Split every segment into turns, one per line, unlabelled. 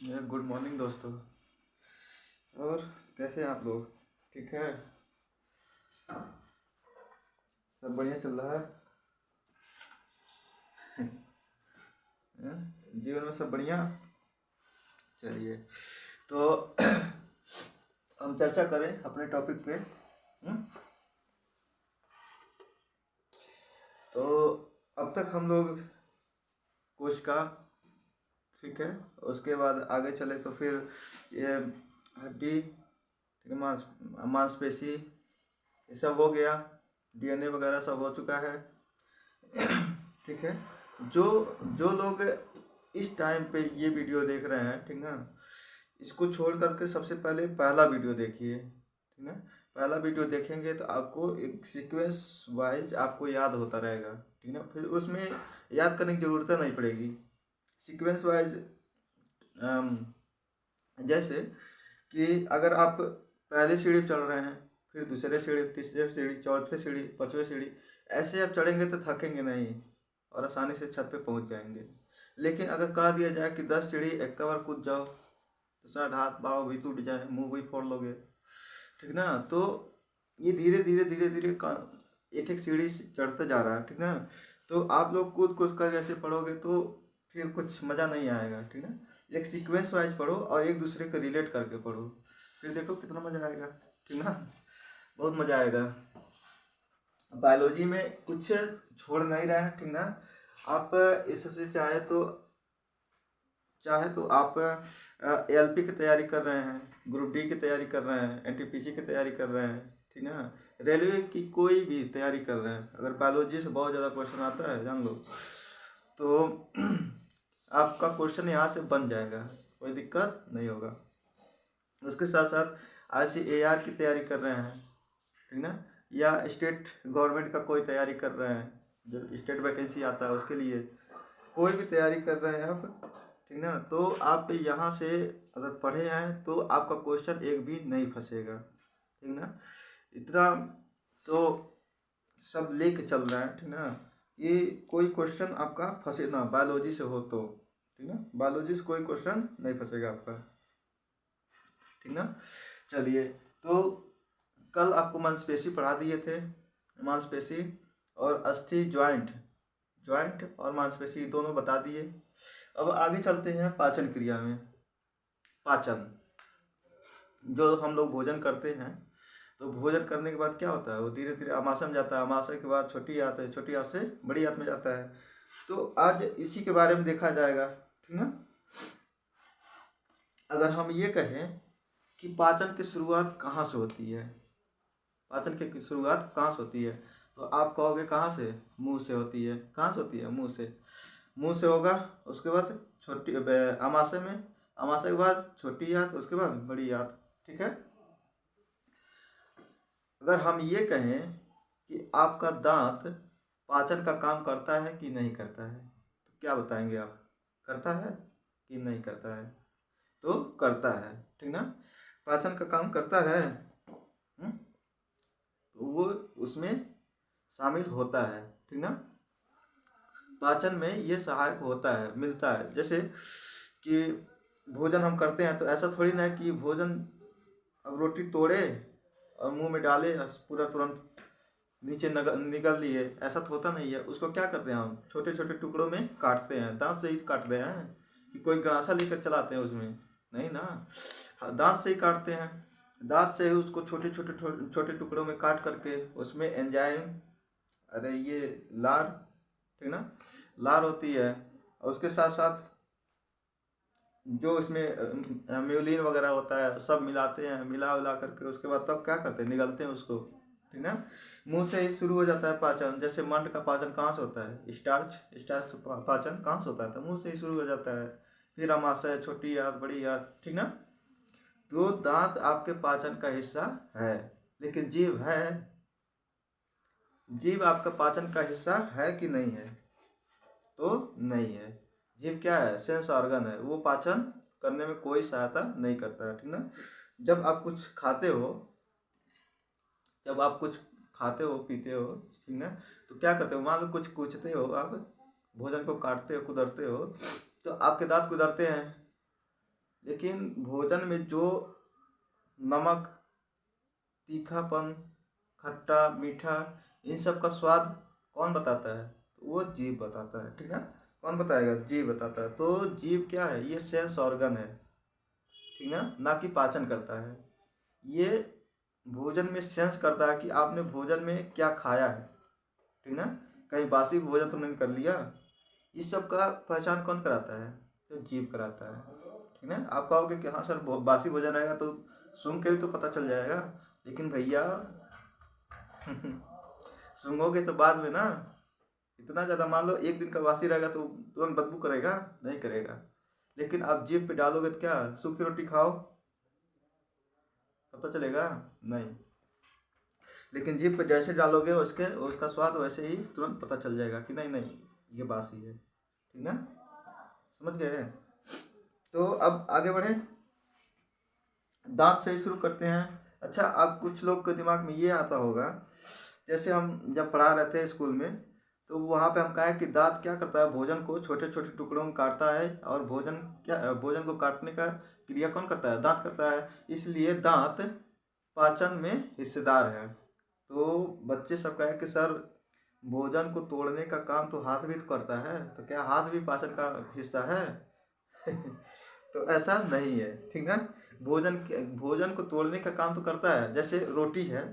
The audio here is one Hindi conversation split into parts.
गुड मॉर्निंग दोस्तों। और कैसे हैं आप लोग? ठीक है, सब बढ़िया चल रहा है? जीवन में सब बढ़िया। चलिए, तो हम चर्चा करें अपने टॉपिक पे। तो अब तक हम लोग कोशिका, ठीक है, उसके बाद आगे चले तो फिर ये हड्डी, ठीक है, मांसपेशी, ये सब हो गया। डीएनए वगैरह सब हो चुका है। ठीक है, जो जो लोग इस टाइम पे ये वीडियो देख रहे हैं, ठीक ना, इसको छोड़ करके सबसे पहले पहला वीडियो देखिए, ठीक ना। पहला वीडियो देखेंगे तो आपको एक सीक्वेंस वाइज आपको याद होता रहेगा, ठीक ना। फिर उसमें याद करने की ज़रूरत नहीं पड़ेगी। सीक्वेंस वाइज जैसे कि अगर आप पहले सीढ़ी चढ़ रहे हैं, फिर दूसरे सीढ़ी, तीसरे सीढ़ी, चौथे सीढ़ी, पाँचवें सीढ़ी, ऐसे आप चढ़ेंगे तो थकेंगे नहीं और आसानी से छत पे पहुंच जाएंगे। लेकिन अगर कह दिया जाए कि 10 सीढ़ी एक बार कूद जाओ तो शायद हाथ पाँव भी टूट जाए, मुंह भी फोड़ लोगे, ठीक ना। तो ये धीरे धीरे धीरे धीरे एक एक सीढ़ी चढ़ते जा रहा है, ठीक ना। तो आप लोग कूद कूद कर ऐसे पढ़ोगे तो फिर कुछ मज़ा नहीं आएगा, ठीक ना। एक सीक्वेंस वाइज पढ़ो और एक दूसरे को रिलेट करके पढ़ो, फिर देखो कितना मज़ा आएगा, ठीक ना। बहुत मज़ा आएगा। बायोलॉजी में कुछ छोड़ नहीं रहे हैं, ठीक ना। आप इससे चाहे तो आप एलपी की तैयारी कर रहे हैं, ग्रुप डी की तैयारी कर रहे हैं, एनटीपीसी की तैयारी कर रहे हैं, ठीक ना, रेलवे की कोई भी तैयारी कर रहे हैं, अगर बायोलॉजी से बहुत ज़्यादा क्वेश्चन आता है जान लो तो आपका क्वेश्चन यहाँ से बन जाएगा, कोई दिक्कत नहीं होगा। उसके साथ साथ ICAR की तैयारी कर रहे हैं, ठीक ना, या स्टेट गवर्नमेंट का कोई तैयारी कर रहे हैं, जो स्टेट वैकेंसी आता है उसके लिए कोई भी तैयारी कर रहे हैं आप, ठीक ना, तो आप यहाँ से अगर पढ़े हैं तो आपका क्वेश्चन एक भी नहीं फंसेगा, ठीक ना। इतना तो सब लेके चल रहा है, ठीक ना, ये कोई क्वेश्चन आपका फंसे ना, बायोलॉजी से हो तो, ठीक ना, बायोलॉजी से कोई क्वेश्चन नहीं फंसेगा आपका, ठीक ना। चलिए, तो कल आपको मांसपेशी पढ़ा दिए थे, मांसपेशी और अस्थि ज्वाइंट और मांसपेशी दोनों बता दिए। अब आगे चलते हैं पाचन क्रिया में। पाचन, जो हम लोग भोजन करते हैं तो भोजन करने के बाद क्या होता है, वो धीरे धीरे आमाशय में जाता है, आमाशय के बाद छोटी आंत है, छोटी आंत से बड़ी आंत में जाता है। तो आज इसी के बारे में देखा जाएगा, ठीक ना। अगर हम ये कहें कि पाचन की शुरुआत कहाँ से होती है, पाचन की शुरुआत कहाँ से होती है, तो आप कहोगे कहाँ से, मुंह से होती है। कहाँ से होती है? मुंह से होगा। उसके बाद छोटी आमाशय में, आमाशय के बाद छोटी आंत, उसके बाद बड़ी आंत, ठीक है। अगर हम ये कहें कि आपका दांत पाचन का काम करता है कि नहीं करता है, तो क्या बताएंगे आप? करता है कि नहीं करता है? तो करता है, ठीक ना, पाचन का काम करता है। तो वो उसमें शामिल होता है, ठीक ना। पाचन में ये सहायक होता है, मिलता है। जैसे कि भोजन हम करते हैं तो ऐसा थोड़ी ना है कि भोजन अब रोटी तोड़े और मुंह में डाले और पूरा तुरंत नीचे निगल लिए, ऐसा तो होता नहीं है। उसको क्या करते हैं, हम छोटे छोटे टुकड़ों में काटते हैं, दांत से ही काट रहे हैं कि कोई गड़ासा लेकर चलाते हैं उसमें, नहीं ना, दांत से ही काटते हैं। दांत से ही उसको छोटे छोटे छोटे टुकड़ों में काट करके उसमें एंजाइम, अरे ये लार, ठीक ना, लार होती है। और उसके साथ साथ जो इसमें म्यूलिन वगैरह होता है सब मिलाते हैं, मिला उला करके उसके बाद तब क्या करते हैं, निगलते हैं उसको, ठीक ना। मुंह से ही शुरू हो जाता है पाचन। जैसे मंड का पाचन कहाँ से होता है, स्टार्च पाचन कहाँ से होता है, तो मुंह से ही शुरू हो जाता है। फिर आमाशय, छोटी आंत, बड़ी आंत, ठीक ना। तो दांत आपके पाचन का हिस्सा है, लेकिन जीभ आपका पाचन का हिस्सा है कि नहीं है? तो नहीं है। जीभ क्या है, सेंस ऑर्गन है, वो पाचन करने में कोई सहायता नहीं करता है, ठीक ना। जब आप कुछ खाते हो, पीते हो, ठीक ना, तो क्या करते हो, मान लो कुछ कुचते हो आप, भोजन को काटते हो, कुदरते हो, तो आपके दांत कुदरते हैं, लेकिन भोजन में जो नमक, तीखापन, खट्टा, मीठा, इन सब का स्वाद कौन बताता है? तो वो जीभ बताता है, ठीक ना। कौन बताएगा? जीभ बताता है। तो जीभ क्या है? ये सेंस ऑर्गन है, ठीक ना कि पाचन करता है। ये भोजन में सेंस करता है कि आपने भोजन में क्या खाया है, ठीक ना। कहीं बासी भोजन तो नहीं कर लिया। इस सब का पहचान कौन कराता है? तो जीभ कराता है, ठीक ना। आप कहोगे कि हाँ सर बासी भोजन आएगा तो सूंघ के भी तो पता चल जाएगा, लेकिन भैया सूंघोगे तो बाद में ना। इतना ज़्यादा मान लो एक दिन का बासी रहेगा तो तुरंत बदबू करेगा? नहीं करेगा। लेकिन आप जीभ पे डालोगे तो क्या, सूखी रोटी खाओ पता चलेगा? नहीं। लेकिन जीभ पे जैसे डालोगे उसका स्वाद वैसे ही तुरंत पता चल जाएगा कि नहीं नहीं ये बासी है, ठीक ना। समझ गए? तो अब आगे बढ़े, दांत से ही शुरू करते हैं। अच्छा, अब कुछ लोग के दिमाग में ये आता होगा, जैसे हम जब पढ़ा रहे थे स्कूल में, तो वहाँ पे हम कहा है कि दांत क्या करता है? भोजन को छोटे छोटे टुकड़ों में काटता है, और भोजन को काटने का क्रिया कौन करता है? दांत करता है। इसलिए दांत पाचन में हिस्सेदार है। तो बच्चे सब कहे कि सर भोजन को तोड़ने का काम तो हाथ भी तो करता है, तो क्या हाथ भी पाचन का हिस्सा है? तो ऐसा नहीं है, ठीक ना। भोजन को तोड़ने का काम तो करता है। जैसे रोटी है,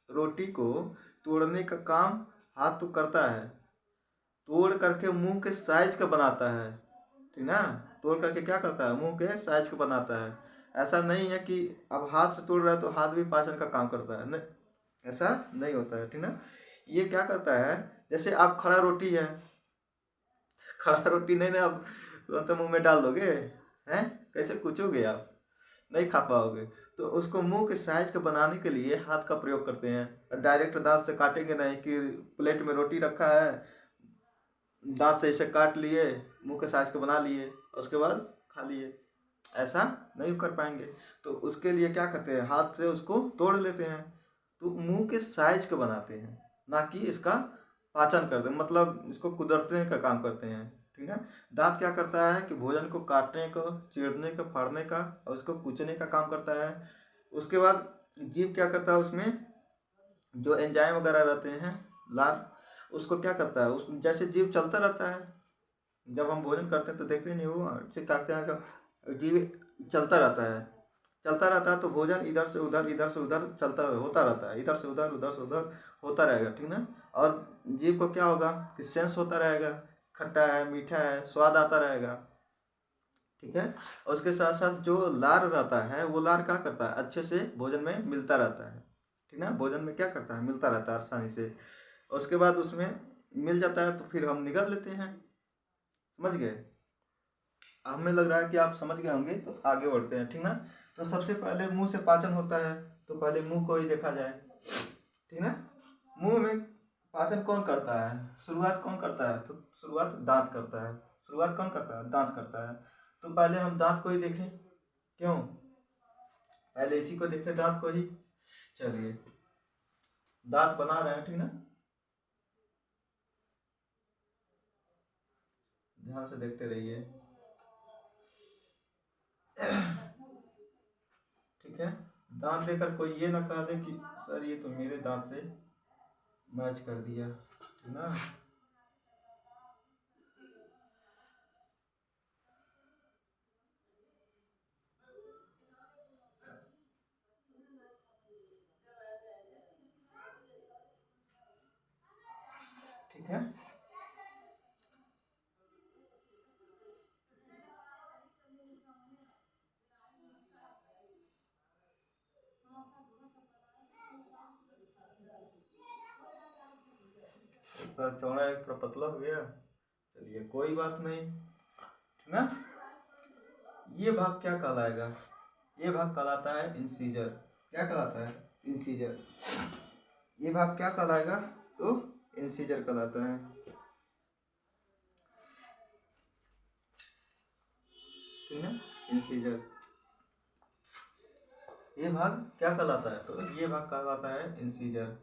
रोटी को तोड़ने का काम हाथ तो करता है, तोड़ करके मुंह के साइज का बनाता है, ठीक ना। तोड़ करके क्या करता है? मुंह के साइज का बनाता है। ऐसा नहीं है कि अब हाथ से तोड़ रहा है तो हाथ भी पाचन का काम करता है, नहीं, ऐसा नहीं होता है, ठीक ना। ये क्या करता है? जैसे आप खड़ा रोटी है, खड़ा रोटी नहीं ना आप तो मुंह में डाल दोगे हैं? कैसे कुचोगे आप? नहीं खा पाओगे। तो उसको मुंह के साइज का बनाने के लिए हाथ का प्रयोग करते हैं। डायरेक्ट दांत से काटेंगे नहीं कि प्लेट में रोटी रखा है, दांत से इसे काट लिए, मुंह के साइज का बना लिए, उसके बाद खा लिए, ऐसा नहीं कर पाएंगे। तो उसके लिए क्या करते हैं? हाथ से उसको तोड़ लेते हैं। तो मुंह के साइज का बनाते हैं, ना कि इसका पाचन करते हैं, मतलब इसको कुदरतने का काम करते हैं, ठीक है। दांत क्या करता है कि भोजन को काटने का, चीरने का, फाड़ने का और उसको कूचने का काम करता है। उसके बाद जीभ क्या करता है? उसमें जो एंजाइम वगैरह रहते हैं, लार, उसको क्या करता है? उस जैसे जीभ चलता रहता है, जब हम भोजन करते हैं तो देखते नहीं हो अच्छे काटते हैं तो जीभ चलता रहता है, चलता रहता है। तो भोजन इधर से उधर, इधर से उधर चलता होता रहता है, इधर से उधर, उधर से उधर होता रहेगा, ठीक ना। और जीभ को क्या होगा कि सेंस होता रहेगा, खट्टा है, मीठा है, स्वाद आता रहेगा, ठीक है। और उसके साथ साथ जो लार रहता है, वो लार क्या करता है? अच्छे से भोजन में मिलता रहता है, ठीक ना। भोजन में क्या करता है? मिलता रहता है आसानी से। उसके बाद उसमें मिल जाता है तो फिर हम निगल लेते हैं। समझ गए? हमें लग रहा है कि आप समझ गए होंगे, तो आगे बढ़ते हैं, ठीक ना। तो सबसे पहले मुंह से पाचन होता है, तो पहले मुंह को ही देखा जाए, ठीक ना। मुंह में पाचन कौन करता है? शुरुआत कौन करता है? तो शुरुआत दांत करता है। शुरुआत कौन करता है? दांत करता है। तो पहले हम दांत को ही देखें, क्यों? पहले इसी को देखें, दांत को ही। चलिए दांत बना रहे हैं, ठीक ना, ध्यान से देखते रहिए, ठीक है। दांत देकर कोई ये ना कह दे कि सर ये तो मेरे दांत से मैच कर दिया, ठीक ना। ठीक है। एक तरफ चौड़ा एक तरफ पतला हो गया, चलिए कोई बात नहीं, ठीक ना। ये भाग क्या कहलाएगा? ये भाग कहलाता है इंसीजर। क्या कहलाता है? इंसीजर। ये भाग क्या कहलाएगा? तो इंसीजर कहलाता है, ठीक है, इंसीजर। ये भाग क्या कहलाता है? तो ये भाग कहलाता है इंसीजर।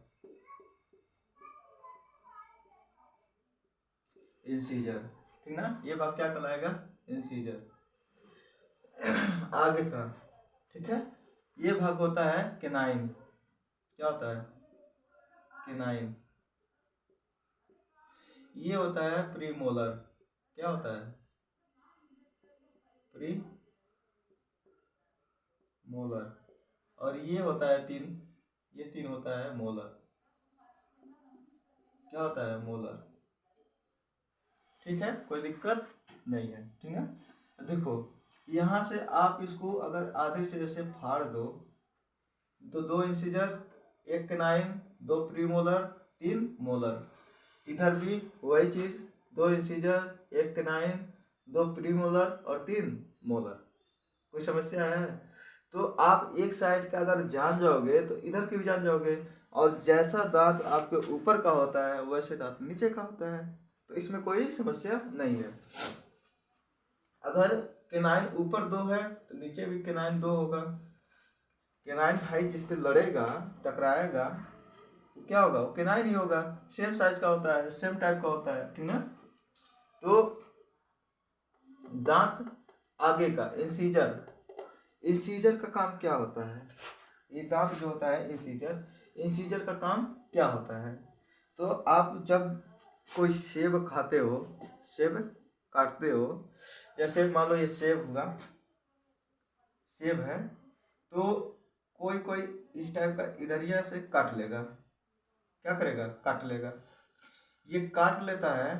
इंसीजर, ठीक ना। ये भाग क्या कहलाएगा? इंसीजर। आगे का, ठीक है। ये भाग होता है केनाइन। क्या होता है? केनाइन। ये होता है प्रीमोलर। क्या होता है? Pre molar. और ये होता है तीन, ये तीन होता है मोलर। क्या होता है? मोलर। ठीक है, कोई दिक्कत नहीं है, ठीक है। देखो यहाँ से आप इसको अगर आधे से ऐसे फाड़ दो तो 2 इंसीजर, 1 केनाइन, 2 प्रीमोलर, 3 मोलर। इधर भी वही चीज, 2 इंसीजर, 1 केनाइन, 2 प्रीमोलर और 3 मोलर। कोई समस्या है? तो आप एक साइड का अगर जान जाओगे तो इधर की भी जान जाओगे, और जैसा दांत आपके ऊपर का होता है वैसे दांत नीचे का होता है, तो इसमें कोई समस्या नहीं है। अगर केनाइन ऊपर 2 है तो नीचे भी केनाइन 2 होगा। केनाइन भाई जिस पे लड़ेगा, टकराएगा, क्या होगा? वो केनाइन ही होगा। सेम साइज का होता है, सेम टाइप का होता है, ठीक ना। तो दांत आगे का इंसीजर, इंसीजर का काम क्या होता है? ये दांत जो होता है इंसीजर, इंसीजर का काम क्या होता है? तो आप जब कोई सेब खाते हो, सेब काटते हो, जैसे मान लो ये सेब हुआ, सेब है, तो कोई कोई इस टाइप का इधरिया से काट लेगा। क्या करेगा? काट लेगा। ये काट लेता है,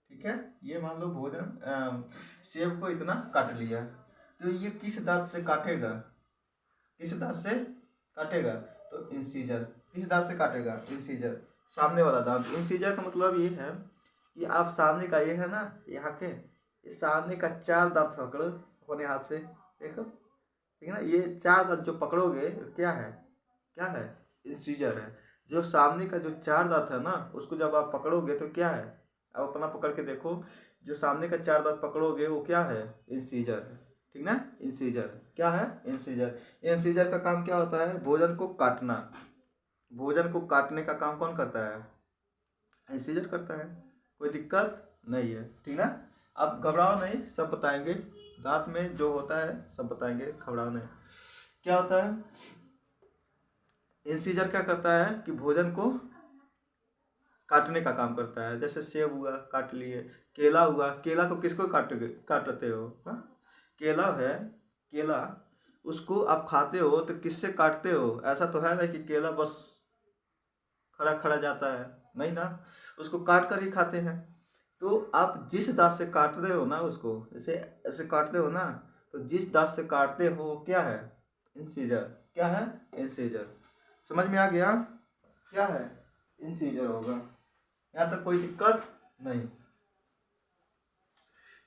ठीक है। ये मान लो भोजन सेब को इतना काट लिया, तो ये किस दांत से काटेगा? किस दांत से काटेगा? तो इंसीजर। किस दांत से काटेगा? इंसीजर, सामने वाला दांत। इंसीजर का मतलब ये है कि आप सामने का, ये है ना यहाँ के, ये सामने का 4 दांत पकड़ो अपने हाथ से, देखो, ठीक है ना। ये 4 दांत जो पकड़ोगे क्या है? क्या है? इंसीजर है। जो सामने का जो 4 दांत है ना, उसको जब आप पकड़ोगे तो क्या है? आप अपना पकड़ के देखो, जो सामने का 4 दांत पकड़ोगे वो क्या है? इंसीजर है, ठीक ना। इंसीजर क्या है? इंसीजर। इंसीजर का काम क्या होता है? भोजन को काटना। भोजन को काटने का काम कौन करता है? इंसीजर करता है। कोई दिक्कत नहीं है, ठीक ना। आप घबराओ नहीं, सब बताएंगे। दांत में जो होता है सब बताएंगे, घबराओ नहीं। क्या होता है? इंसीजर क्या करता है कि भोजन को काटने का काम करता है। जैसे सेब हुआ, काट लिए। केला हुआ, केला को किसको काटते हो? हाँ, केला है, केला उसको आप खाते हो तो किससे काटते हो? ऐसा तो है ना कि केला बस खड़ा खड़ा जाता है, नहीं ना, उसको काट कर ही खाते हैं। तो आप जिस दांत से काटते हो ना उसको, जैसे ऐसे काटते हो ना, तो जिस दांत से काटते हो क्या है? इंसीजर। क्या है? इंसीजर। समझ में आ गया? क्या है? इंसीजर होगा। यहाँ तक कोई दिक्कत नहीं।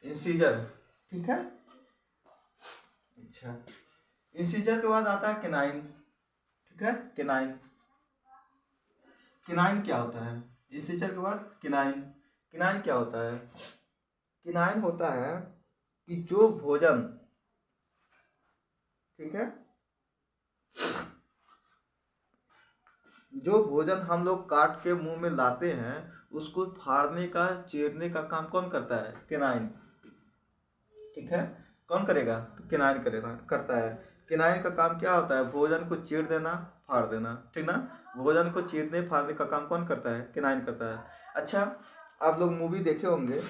इंसीजर, ठीक है। अच्छा, इंसीजर के बाद आता है केनाइन, ठीक है। केनाइन, केनाइन क्या होता है? इंसीजर के बाद केनाइन। केनाइन क्या होता है? केनाइन होता है कि जो भोजन, ठीक है, जो भोजन हम लोग काट के मुंह में लाते हैं उसको फाड़ने का, चीरने का काम कौन करता है? केनाइन, ठीक है। कौन करेगा? तो केनाइन करेगा, करता है। केनाइन का काम क्या होता है? भोजन को चीर देना, फाड़ देना, ठीक ना। भोजन को चीरने फाड़ने का काम कौन करता है? केनाइन करता है। अच्छा, आप लोग मूवी देखे होंगे,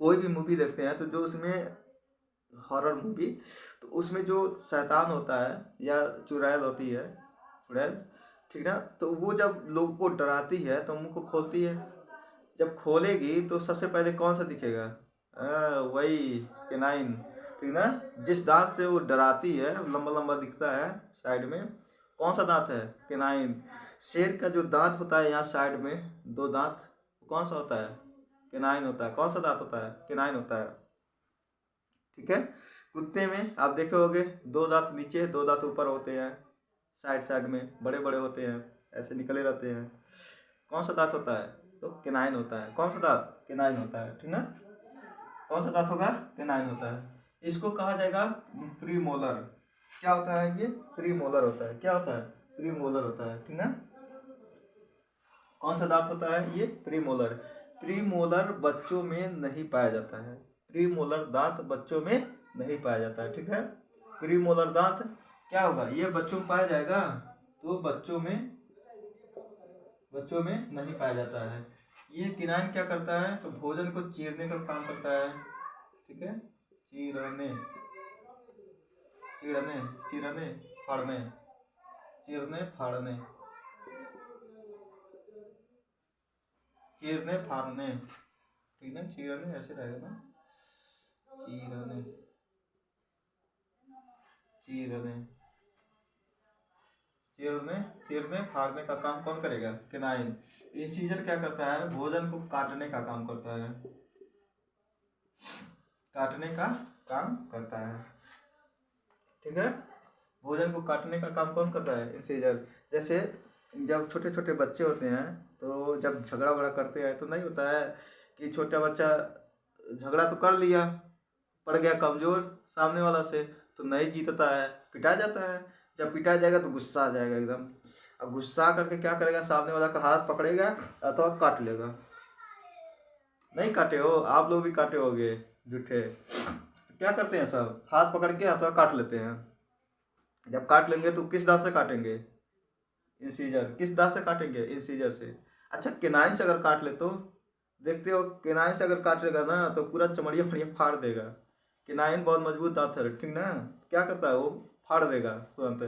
कोई भी मूवी देखते हैं तो जो उसमें हॉरर मूवी, तो उसमें जो शैतान होता है या चुड़ैल होती है, चुड़ैल, ठीक ना, तो वो जब लोगों को डराती है तो मुंह को खोलती है। जब खोलेगी तो सबसे पहले कौन सा दिखेगा? वही केनाइन, ठीक ना। जिस दांत से वो डराती है, लंबा लंबा दिखता है साइड में, कौन सा दांत है? केनाइन। शेर का जो दांत होता है यहाँ साइड में 2 दांत, कौन सा होता है? केनाइन होता है। कौन सा दांत होता है? केनाइन होता है, ठीक है। कुत्ते में आप देखे होंगे 2 दांत नीचे, 2 दांत ऊपर होते हैं, साइड साइड में बड़े बड़े होते हैं, ऐसे निकले रहते हैं। कौन सा दांत होता है? तो केनाइन होता है। कौन सा दांत? केनाइन होता है, ठीक ना। कौन सा दांत होगा? केनाइन होता है। इसको कहा जाएगा प्रीमोलर। क्या होता है ये? प्रीमोलर होता है। क्या होता है? प्रीमोलर होता है, ठीक ना। कौन सा दांत होता है ये? प्रीमोलर। प्रीमोलर बच्चों में नहीं पाया जाता है, प्रीमोलर दांत बच्चों में नहीं पाया जाता है। ठीक है, प्रीमोलर दांत क्या होगा, ये बच्चों में पाया जाएगा तो बच्चों में नहीं पाया जाता है। ये किनाइन क्या करता है, तो भोजन को चीरने का काम करता है। ठीक है, चीरने फाड़ने, चीरने फाड़ने, ठीक है, चीरने ऐसे रहेगा ना, चीरने फाड़ने का काम कौन करेगा, किनाइन। इंसीजर क्या करता है, भोजन को काटने का काम करता है, ठीक है, भोजन को काटने का काम कौन करता है, इंसीजर। जैसे जब छोटे छोटे बच्चे होते हैं तो जब झगड़ा वगड़ा करते हैं तो नहीं होता है कि छोटा बच्चा झगड़ा तो कर लिया, पड़ गया कमजोर सामने वाला से, तो नहीं जीतता है, पिटा जाता है। जब पिटा जाएगा तो गुस्सा आ जाएगा एकदम, अब गुस्सा करके क्या करेगा, सामने वाला का हाथ पकड़ेगा अथवा काट लेगा। नहीं काटे हो आप लोग भी, काटे होगे झूठे। क्या करते हैं सब, हाथ पकड़ के अथवा काट लेते हैं। जब काट लेंगे तो किस दांत से काटेंगे, इंसीजर। किस दांत से काटेंगे, इंसीजर से। अच्छा, केनाइन से अगर काट ले तो देखते हो, केनाइन से अगर काटेगा ना तो पूरा चमड़िया फड़िया फाड़ देगा। केनाइन बहुत मजबूत दांत है, ठीक ना, क्या करता है वो फाड़ देगा तुरंत।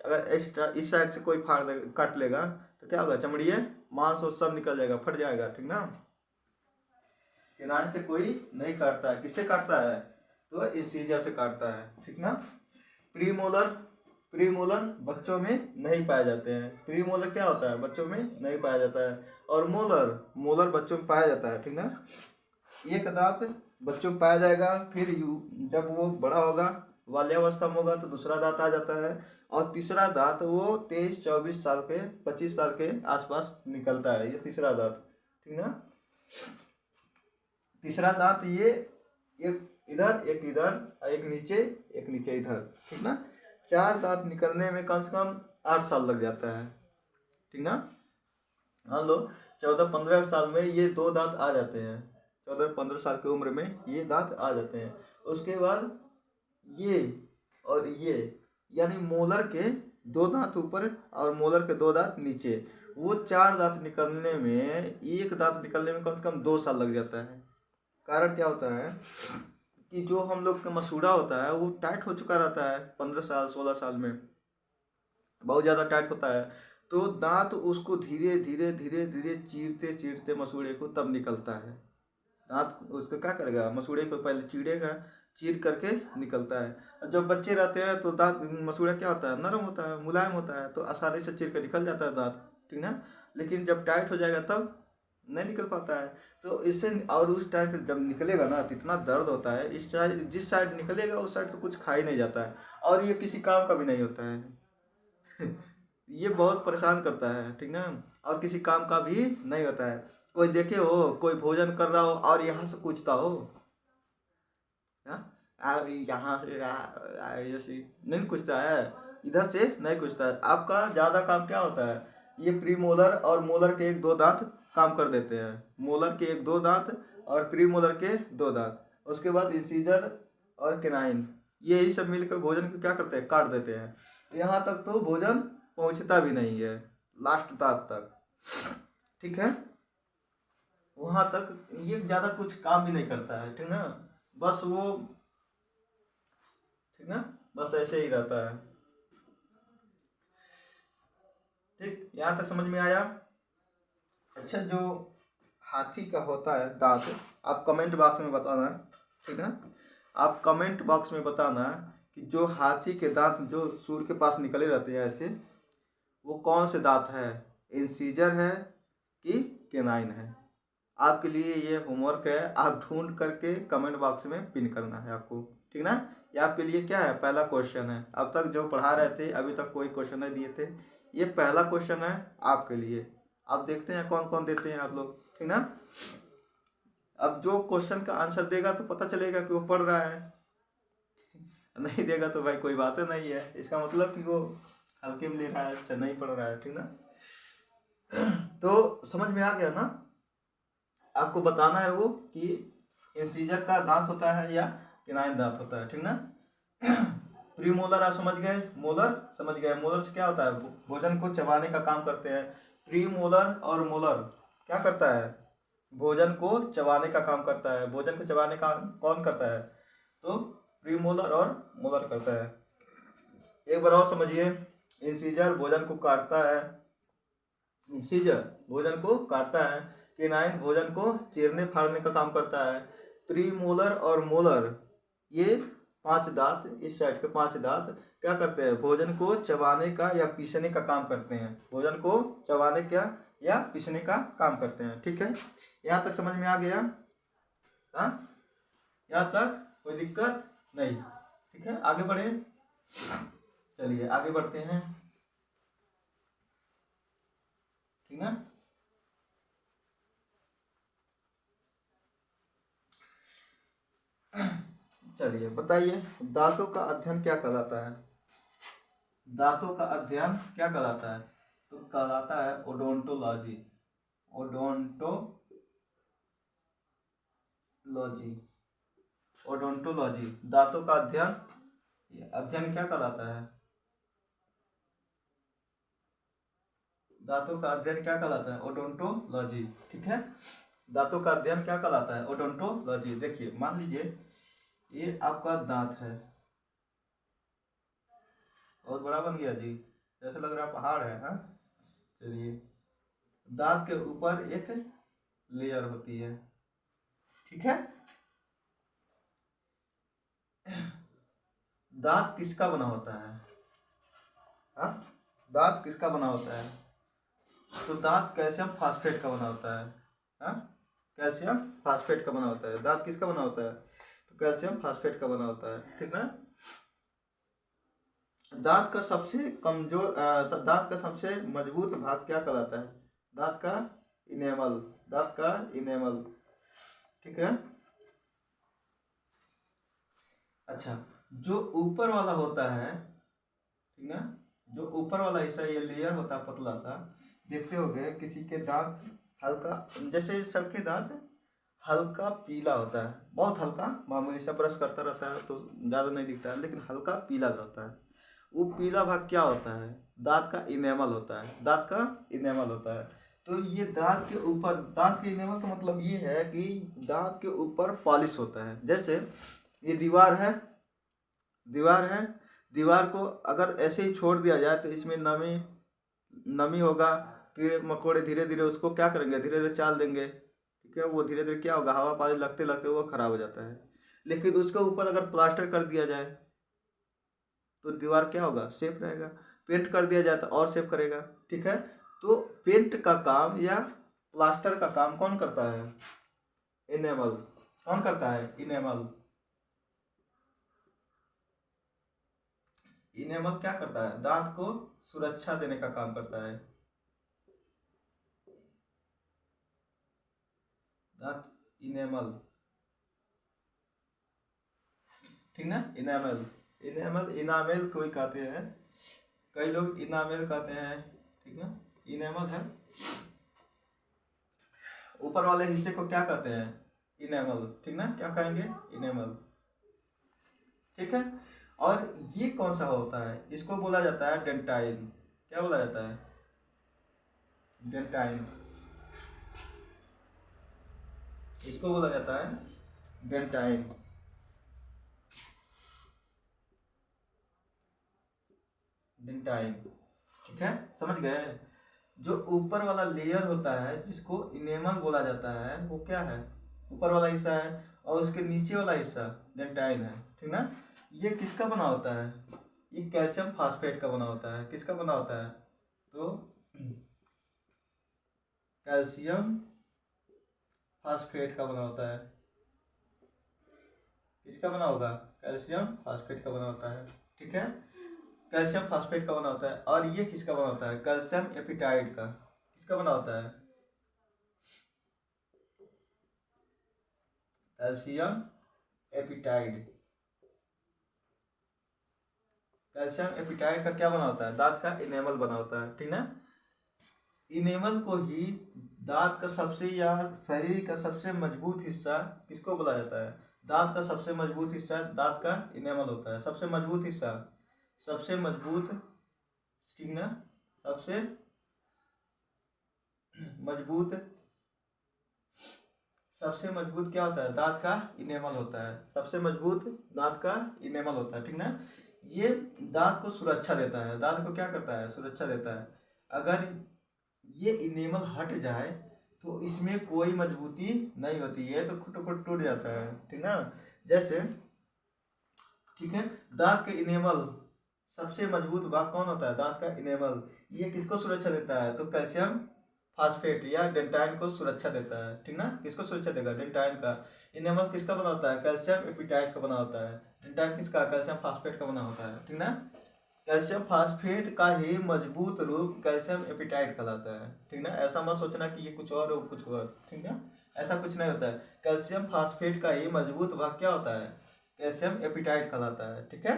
अगर इस साइड से कोई फाड़ दे काट लेगा तो क्या होगा, चमड़िए मांस और सब निकल जाएगा, फट जाएगा, ठीक ना। केनाइन से कोई नहीं काटता है, किससे काटता है, तो इंसीजर से काटता है, ठीक ना। प्रीमोलर बच्चों में नहीं पाए जाते हैं। प्रीमोलर क्या होता है, बच्चों में नहीं पाया जाता है। और मोलर बच्चों में पाया जाता है, ठीक ना। एक दांत बच्चों में पाया जाएगा, फिर जब वो बड़ा होगा, बाल्यावस्था में होगा, तो दूसरा दांत आ जाता है, और तीसरा दांत वो 23-24 साल के 25 साल के आसपास निकलता है, ये तीसरा दांत, ठीक ना। तीसरा दांत ये एक इधर एक इधर, एक नीचे इधर, ठीक ना। 4 दांत निकलने में कम से कम 8 साल लग जाता है, ठीक ना। मान लो 14-15 साल में ये 2 दांत आ जाते हैं, 14-15 साल की उम्र में ये दांत आ जाते हैं। उसके बाद ये और ये, यानी मोलर के 2 दांत ऊपर और मोलर के 2 दांत नीचे, वो 4 दांत निकलने में, एक दांत निकलने में कम से कम 2 साल लग जाता है। कारण क्या होता है कि जो हम लोग का मसूड़ा होता है वो टाइट हो चुका रहता है, 15 साल 16 साल में बहुत ज़्यादा टाइट होता है, तो दांत उसको धीरे धीरे चीरते मसूड़े को तब निकलता है। दांत उसको क्या करेगा, मसूड़े को पहले चीरेगा, चीर करके निकलता है। जब बच्चे रहते हैं तो दांत मसूड़ा क्या होता है, नरम होता है, मुलायम होता है, तो आसानी से चीर के निकल जाता है दांत, ठीक ना। लेकिन जब टाइट हो जाएगा तब नहीं निकल पाता है। तो इससे, और उस टाइम पे जब निकलेगा ना तो इतना दर्द होता है, इस साइड जिस साइड निकलेगा उस साइड तो कुछ खा ही नहीं जाता है, और ये किसी काम का भी नहीं होता है ये बहुत परेशान करता है, ठीक ना, और किसी काम का भी नहीं होता है। कोई देखे हो, कोई भोजन कर रहा हो और यहाँ से पूछता हो, यहाँ से ऐसे नहीं पूछता है, इधर से नहीं पूछता है। आपका ज़्यादा काम क्या होता है, ये प्रीमोलर और मोलर के 1-2 दांत काम कर देते हैं, मोलर के 1-2 दांत और प्रीमोलर के 2 दांत, उसके बाद इंसीजर और केनाइन, यही सब मिलकर भोजन को क्या करते हैं, काट देते हैं। यहाँ तक तो भोजन पहुँचता भी नहीं है, लास्ट दांत तक, ठीक है, वहाँ तक ये ज़्यादा कुछ काम भी नहीं करता है, ठीक ना, बस वो, ठीक ना, बस ऐसे ही रहता है। ठीक, यहाँ तक समझ में आया। अच्छा, जो हाथी का होता है दांत, आप कमेंट बॉक्स में बताना, ठीक है, आप कमेंट बॉक्स में बताना कि जो हाथी के दांत जो सूर के पास निकले रहते हैं ऐसे, वो कौन से दांत है, इंसीजर है कि केनाइन है। आपके लिए ये होमवर्क है, आप ढूंढ करके कमेंट बॉक्स में पिन करना है आपको, ठीक ना। ये आपके लिए क्या है, पहला क्वेश्चन है। अब तक जो पढ़ा रहे थे अभी तक कोई क्वेश्चन नहीं दिए थे, ये पहला क्वेश्चन है आपके लिए। आप देखते हैं कौन कौन देते हैं आप लोग, ठीक ना। अब जो क्वेश्चन का आंसर देगा तो पता चलेगा कि वो पढ़ रहा है, नहीं देगा तो भाई कोई बात नहीं है, इसका मतलब कि वो हल्के में ले रहा है, अच्छा नहीं पढ़ रहा है, ठीक ना। तो समझ में आ गया ना, आपको बताना है वो कि इंसीजर का दांत होता है या किनाइन दांत होता है, ठीक ना। प्रीमोलर आप समझ गए, मोलर समझ गए। मोलर से क्या होता है, भोजन को चबाने का काम करते हैं। प्रीमोलर और मोलर क्या करता है, भोजन को चबाने का काम करता है। भोजन को चबाने का कौन करता है, तो प्रीमोलर और मोलर करता है। एक बार और समझिए, इंसीजर भोजन को काटता है, इंसीजर भोजन को काटता है। केनाइन भोजन को चीरने फाड़ने का काम करता है। प्रीमोलर और मोलर ये 5 दांत, इस साइड के 5 दांत क्या करते हैं, भोजन को चबाने का या पीसने का काम करते हैं। भोजन को चबाने का या पीसने का काम करते हैं, ठीक है। यहाँ तक समझ में आ गया, हाँ, यहाँ तक कोई दिक्कत नहीं, ठीक है। आगे बढ़े, चलिए आगे बढ़ते हैं, ठीक है। चलिए बताइए, दांतों का अध्ययन क्या कहलाता है, दांतों का अध्ययन क्या कहलाता है, तो कहलाता है ओडोंटोलॉजी। ओडोंटोलॉजी, ओडोंटोलॉजी दांतों का अध्ययन, ये अध्ययन क्या कहलाता है, दांतों का अध्ययन क्या कहलाता है, ओडोंटोलॉजी, ठीक है। दांतों का अध्ययन क्या कहलाता है, ओडोंटोलॉजी। देखिए मान लीजिए ये आपका दांत है, बहुत बड़ा बन गया जी, जैसे लग रहा है पहाड़ है, हाँ। चलिए, दांत के ऊपर एक लेयर होती है, ठीक है। दांत किसका बना होता है, हाँ, दांत किसका बना होता है, तो दांत कैल्शियम फास्फेट का बना होता है, हाँ, कैल्शियम फास्फेट का बना होता है। दांत किसका बना होता है, तो कैल्शियम फास्फेट का बना होता है, ठीक ना। दांत का सबसे कमजोर दांत का सबसे मजबूत भाग क्या कहलाता है, दांत का इनेमल, दांत का इनेमल, ठीक है। अच्छा, जो ऊपर वाला होता है, ठीक ना, जो ऊपर वाला हिस्सा ये लेयर होता है पतला सा, देखते होगे किसी के दांत हल्का, जैसे सबके दांत हल्का पीला होता है, बहुत हल्का, मामूली सा ब्रश करता रहता है तो ज़्यादा नहीं दिखता है, लेकिन हल्का पीला रहता है। वो पीला भाग क्या होता है, दांत का इनेमल होता है, दांत का इनेमल होता है। तो ये दांत के ऊपर, दांत के इनेमल का मतलब ये है कि दांत के ऊपर पॉलिश होता है। जैसे ये दीवार है, दीवार है, दीवार को अगर ऐसे ही छोड़ दिया जाए तो इसमें नमी नमी होगा, कीड़े मकोड़े धीरे धीरे उसको क्या करेंगे, धीरे धीरे चाल देंगे, ठीक है। वो धीरे धीरे क्या होगा, हवा पानी लगते लगते वो खराब हो जाता है। लेकिन उसके ऊपर अगर प्लास्टर कर दिया जाए तो दीवार क्या होगा, सेफ रहेगा। पेंट कर दिया जाए तो और सेफ करेगा, ठीक है। तो पेंट का काम या प्लास्टर का काम कौन करता है, इनेमल, कौन करता है, इनेमल। इनेमल क्या करता है, दांत को सुरक्षा देने का काम करता है, दांत इनेमल, ठीक ना। इनेमल, इनेमल, इनामेल कोई कहते हैं, कई लोग इनामेल कहते हैं, ठीक ना। इनेमल है, ऊपर वाले हिस्से को क्या कहते हैं, इनेमल, ठीक ना, क्या कहेंगे, इनेमल, ठीक है। और ये कौन सा होता है, इसको बोला जाता है डेंटाइन, क्या बोला जाता है, डेंटाइन, इसको बोला जाता है डेंटाइन, डेंटाइन, ठीक है, समझ गए। जो ऊपर वाला लेयर होता है जिसको इनेमल बोला जाता है वो क्या है, ऊपर वाला हिस्सा है, और उसके नीचे वाला हिस्सा डेंटाइन है, ठीक ना। ये किसका बना होता है, ये कैल्शियम फास्फेट का बना होता है, किसका बना होता है, तो कैल्शियम फास्फेट का बना होता है, किसका बना होगा, कैल्शियम फास्फेट का बना होता है, ठीक है। कैल्शियम फास्फेट का बना होता है। और ये किसका बना होता है, कैल्शियम एपिटाइड का, किसका बना होता है, कैल्शियम एपिटाइड, कैल्शियम एपिटाइड का क्या बना होता है, दांत का इनेमल बना होता है, ठीक ना। इनेमल को ही दांत का सबसे या शरीर का सबसे मजबूत हिस्सा किसको बोला जाता है? दांत का सबसे मजबूत हिस्सा दांत का इनेमल होता है। सबसे मजबूत हिस्सा, सबसे मजबूत, ठीक ना, सबसे मजबूत, सबसे मजबूत क्या होता है? दांत का इनेमल होता है। सबसे मजबूत दांत का इनेमल होता है, ठीक ना। ये दांत को सुरक्षा देता है। दांत को क्या करता है? सुरक्षा देता है। अगर ये इनेमल हट जाए तो इसमें कोई मजबूती नहीं होती है, तो खुट खुट टूट जाता है, ठीक ना। जैसे, ठीक है, दांत के इनेमल सबसे मजबूत भाग कौन होता है? दांत का इनेमल। ये किसको सुरक्षा देता है? तो कैल्शियम फास्फेट या डेंटाइन को सुरक्षा देता है, ठीक ना। किसको सुरक्षा देगा? डेंटाइन का। इनेमल किसका बना होता है? कैल्शियम एपिटाइट का बना होता है। डेंटाइन किसका? कैल्शियम फास्फेट का बना होता है, ठीक ना। कैल्शियम फास्फेट का ही मजबूत रूप कैल्शियम एपिटाइट कहलाता है, ठीक ना। ऐसा मत सोचना कि ये कुछ और हो कुछ और, ठीक ना, ऐसा कुछ नहीं होता है। कैल्शियम फास्फेट का ही मजबूत भाग क्या होता है? कैल्शियम एपिटाइट कहलाता है, ठीक है।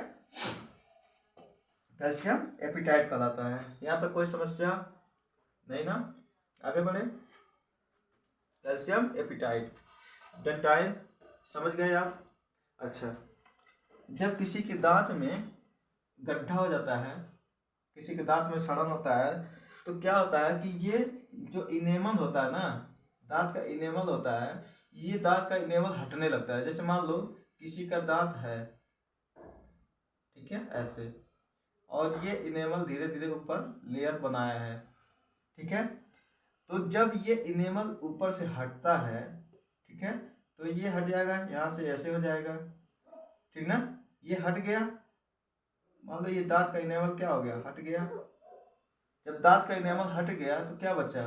कैल्शियम एपिटाइट कहलाता है। यहाँ तक कोई समस्या नहीं ना? आगे बढ़े। कैल्शियम एपिटाइट, डेंटाइन, समझ गए आप? अच्छा, जब किसी के दांत में गड्ढा हो जाता है, किसी के दांत में सड़न होता है, तो क्या होता है कि ये जो इनेमल होता है ना, दांत का इनेमल होता है, ये दांत का इनेमल हटने लगता है। जैसे मान लो किसी का दांत है, ठीक है, ऐसे, और ये इनेमल धीरे धीरे ऊपर लेयर बनाया है, ठीक है। तो जब ये इनेमल ऊपर से हटता है, ठीक है, तो ये हट जाएगा, यहाँ से ऐसे हो जाएगा, ठीक ना। ये हट गया, मान लो ये दांत का इनेमल क्या हो गया? हट गया। जब दांत का इनेमल हट गया तो क्या बचा?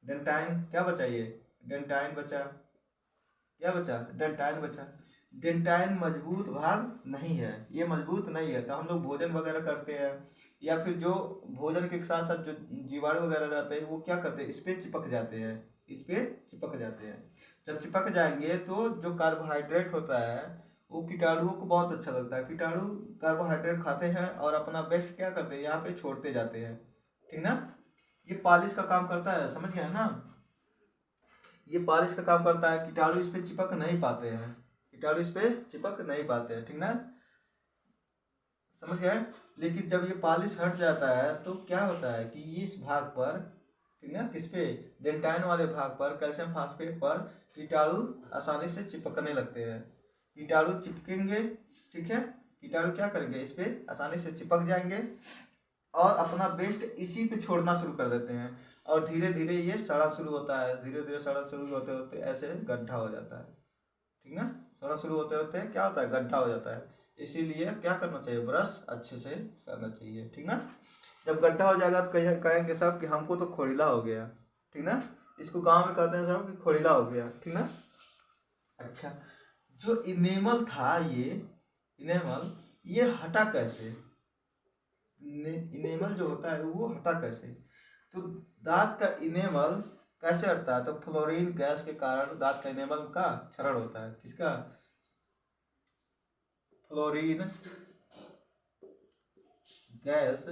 डेंटाइन। क्या बचा? ये डेंटाइन बचा। क्या बचा? डेंटाइन बचा। डेंटाइन मजबूत भाग नहीं है, ये मजबूत नहीं है। तो हम लोग भोजन वगैरह करते हैं, या फिर जो भोजन के साथ साथ जो जीवाणु वगैरह रहते हैं वो क्या करते हैं? इस पे चिपक जाते हैं, इस पे चिपक जाते हैं। जब चिपक जाएंगे तो जो कार्बोहाइड्रेट होता है वो कीटाणुओं को बहुत अच्छा लगता है। कीटाणु कार्बोहाइड्रेट खाते हैं और अपना वेस्ट क्या करते हैं? यहाँ पे छोड़ते जाते हैं, ठीक ना। ये पालिश का काम करता है, समझ गए ना। ये पालिश का काम करता है। कीटाणु इस पे चिपक नहीं पाते हैं, कीटाणु इस पे चिपक नहीं पाते हैं, ठीक ना, समझ गए। लेकिन जब ये पॉलिश हट जाता है तो क्या होता है कि इस भाग पर, ठीक है, किस पे? डेंटाइन वाले भाग पर, कैल्शियम फास्फेट पर कीटाणु आसानी से चिपकने लगते हैं। कीटाणु चिपकेंगे, ठीक है, कीटाणु क्या करेंगे? इस पे आसानी से चिपक जाएंगे और अपना वेस्ट इसी पे छोड़ना शुरू कर देते हैं, और धीरे धीरे ये सड़ना शुरू होता है। धीरे धीरे सड़ना शुरू होते होते ऐसे गड्ढा हो जाता है, ठीक ना। सड़ना शुरू होते होते क्या होता है? गड्ढा हो जाता है। इसीलिए क्या करना चाहिए? ब्रश अच्छे से करना चाहिए, ठीक ना। जब गड्ढा हो जाएगा तो कहेंगे सब कि हमको तो खोड़िला हो गया, ठीक ना। इसको गांव में कहते हैं सब कि खोड़िला हो गया, ठीक ना। अच्छा, जो इनेमल था, ये इनेमल ये हटा कैसे? इनेमल जो होता है वो हटा कैसे? तो दांत का इनेमल कैसे हटता है? तो फ्लोरीन गैस के कारण दांत का इनेमल का क्षरण होता है। किसका? Fluorine gas.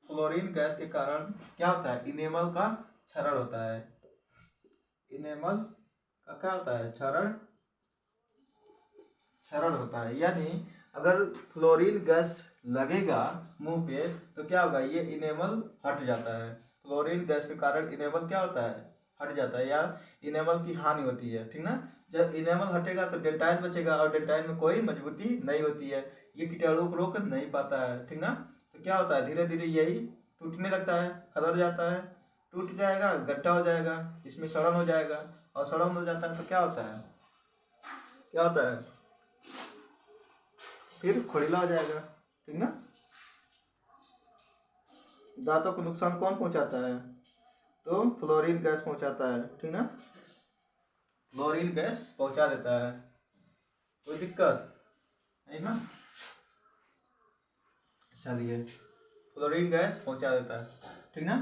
फ्लोरीन गैस के कारण क्या होता है? इनेमल का क्षरण होता है। इनेमल का क्या होता है? क्षरण होता है। यानी अगर फ्लोरीन गैस लगेगा मुंह पे तो क्या होगा? ये इनेमल हट जाता है। फ्लोरीन गैस के कारण इनेमल क्या होता है? हट जाता है, या इनेमल की हानि होती है, ठीक ना। जब इनेमल हटेगा तो डेंटाइन बचेगा, और डेंटाइन में कोई मजबूती नहीं होती है, ये कीटाणु को रोक नहीं पाता है, ठीक ना। तो क्या होता है? धीरे धीरे यही टूटने लगता है, खदर जाता है, टूट जाएगा, गड्ढा हो जाएगा, इसमें सड़न हो जाएगा, और सड़न हो जाता है तो क्या होता है? क्या होता है? फिर खोखला हो जाएगा, ठीक ना। दांतों को नुकसान कौन पहुंचाता है? तो फ्लोरीन गैस पहुंचाता है, ठीक ना। फ्लोरीन गैस पहुंचा देता है, कोई दिक्कत नहीं ना। चलिए, फ्लोरीन गैस पहुंचा देता है, ठीक ना।